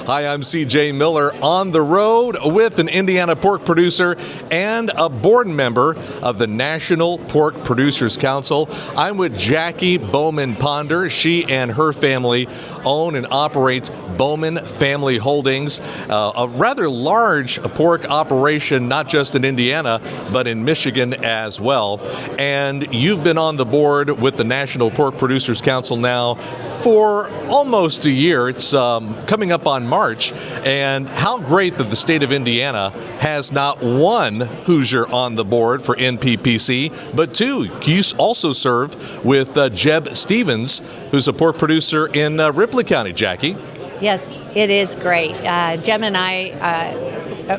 Hi, I'm CJ Miller on the road with an Indiana pork producer and a board member of the National Pork Producers Council. I'm with Jackie Bowman Ponder. She and her family own and operate Bowman Family Holdings, a rather large pork operation, not just in Indiana, but in Michigan as well. And you've been on the board with the National Pork Producers Council now for almost a year. It's coming up on March. And how great that the state of Indiana has not one Hoosier on the board for NPPC, but two. You also serve with Jeb Stevens, who's a pork producer in Ripley County. Jackie? Yes, it is great. Jeb and I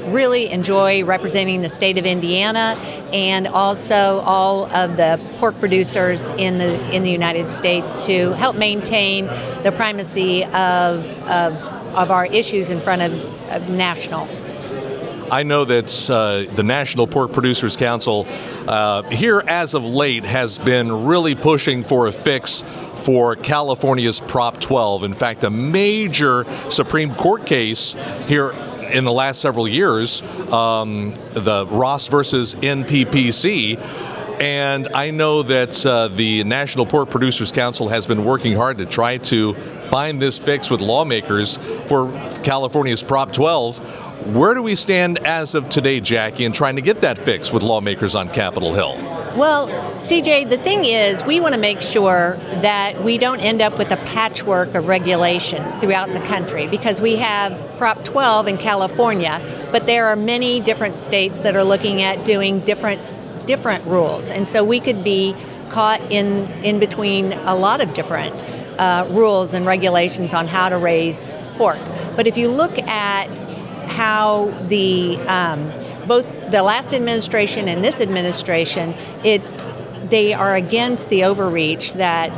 really enjoy representing the state of Indiana and also all of the pork producers in the United States to help maintain the primacy of our issues in front of national. I know that the National Pork Producers Council here as of late has been really pushing for a fix for California's Prop 12. In fact, a major Supreme Court case here in the last several years, the Ross versus NPPC. And I know that the National Pork Producers Council has been working hard to try to find this fix with lawmakers for California's Prop 12. Where do we stand as of today, Jackie, in trying to get that fix with lawmakers on Capitol Hill? Well, CJ, the thing is, we want to make sure that we don't end up with a patchwork of regulation throughout the country, because we have Prop 12 in California, but there are many different states that are looking at doing different rules. And so we could be caught in between a lot of different rules and regulations on how to raise pork. But if you look at how both the last administration and this administration, they are against the overreach that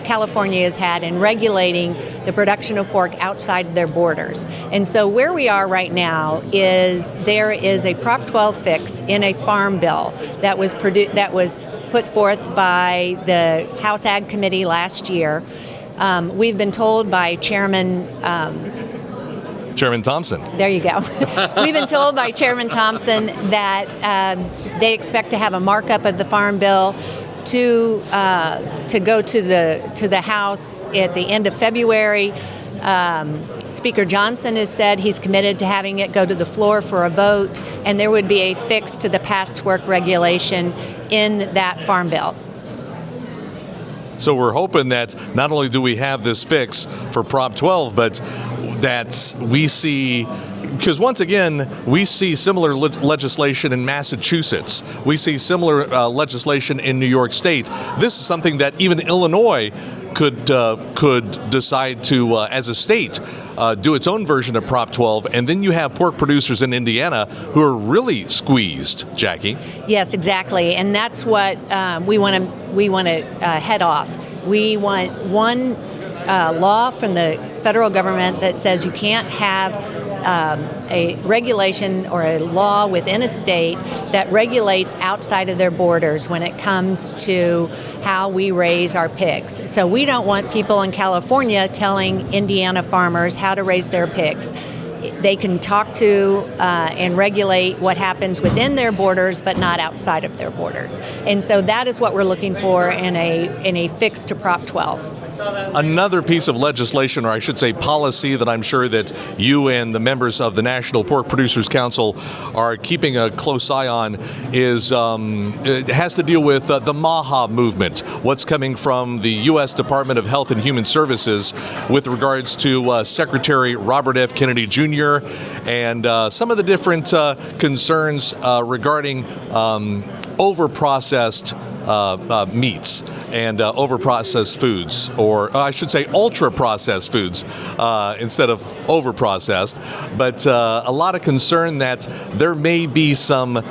California has had in regulating the production of pork outside their borders. And so where we are right now is there is a Prop 12 fix in a farm bill that was put forth by the House Ag Committee last year. We've been told by Chairman Thompson. There you go. We've been told by Chairman Thompson that they expect to have a markup of the farm bill to go to the House at the end of February. Speaker Johnson has said he's committed to having it go to the floor for a vote, and there would be a fix to the patchwork regulation in that farm bill. So we're hoping that not only do we have this fix for Prop 12, but that we see, because once again, we see similar legislation in Massachusetts. We see similar legislation in New York State. This is something that even Illinois could decide to, as a state, do its own version of Prop 12, and then you have pork producers in Indiana who are really squeezed. Jackie? Yes, exactly, and that's what we want to head off. We want one law from the federal government that says you can't have a regulation or a law within a state that regulates outside of their borders when it comes to how we raise our pigs. So we don't want people in California telling Indiana farmers how to raise their pigs. They can talk to and regulate what happens within their borders, but not outside of their borders. And so that is what we're looking for in a fix to Prop 12. Another piece of legislation, or I should say policy, that I'm sure that you and the members of the National Pork Producers Council are keeping a close eye on is it has to deal with the MAHA movement, what's coming from the U.S. Department of Health and Human Services with regards to Secretary Robert F. Kennedy Jr. and some of the different concerns regarding overprocessed meats and overprocessed foods, or I should say ultra-processed foods instead of overprocessed. But a lot of concern that there may be some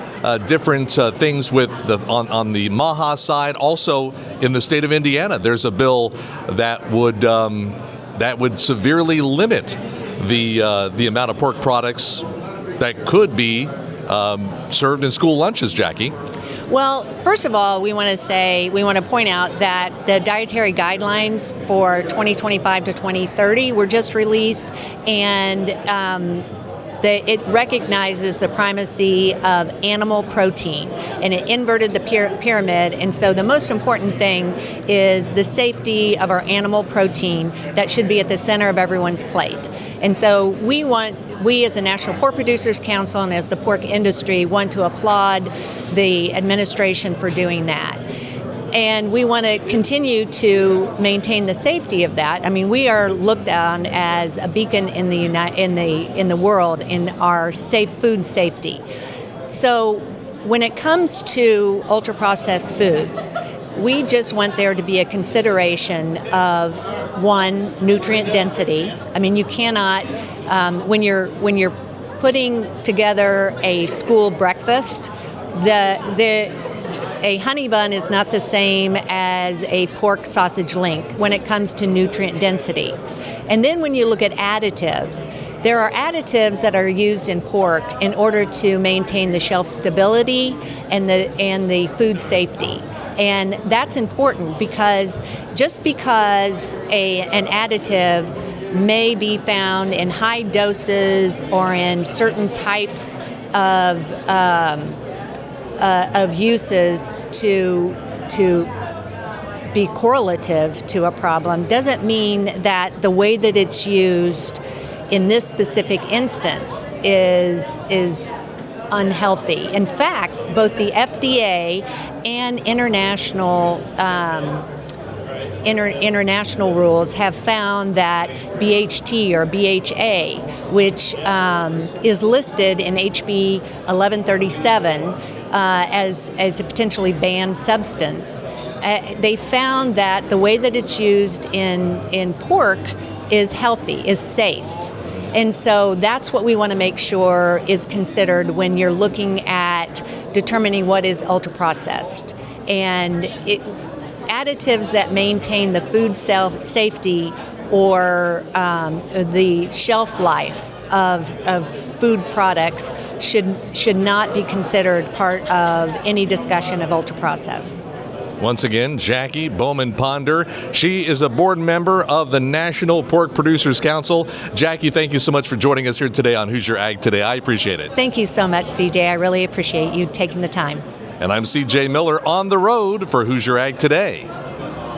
different things with on the MAHA side. Also, in the state of Indiana, there's a bill that would severely limit the amount of pork products that could be served in school lunches. Jackie? Well, first of all, we want to point out that the dietary guidelines for 2025 to 2030 were just released, and it recognizes the primacy of animal protein, and it inverted the pyramid. And so the most important thing is the safety of our animal protein that should be at the center of everyone's plate. And so we as the National Pork Producers Council and as the pork industry want to applaud the administration for doing that. And we want to continue to maintain the safety of that. I mean, we are looked on as a beacon in the world in our food safety. So when it comes to ultra-processed foods, we just want there to be a consideration of, one, nutrient density. I mean, you cannot when you're putting together a school breakfast, a honey bun is not the same as a pork sausage link when it comes to nutrient density. And then when you look at additives, there are additives that are used in pork in order to maintain the shelf stability and the food safety. And that's important because just because an additive may be found in high doses or in certain types of uses to be correlative to a problem doesn't mean that the way that it's used in this specific instance is unhealthy. In fact, both the FDA and international rules have found that BHT or BHA, which is listed in HB 1137 as a potentially banned substance, they found that the way that it's used in pork is healthy, is safe. And so that's what we want to make sure is considered when you're looking at determining what is ultra-processed. And additives that maintain the food safety or the shelf life of food products should not be considered part of any discussion of ultra-processed. Once again, Jackie Bowman Ponder. She is a board member of the National Pork Producers Council. Jackie, thank you so much for joining us here today on Hoosier Ag Today. I appreciate it. Thank you so much, CJ. I really appreciate you taking the time. And I'm CJ Miller on the road for Hoosier Ag Today.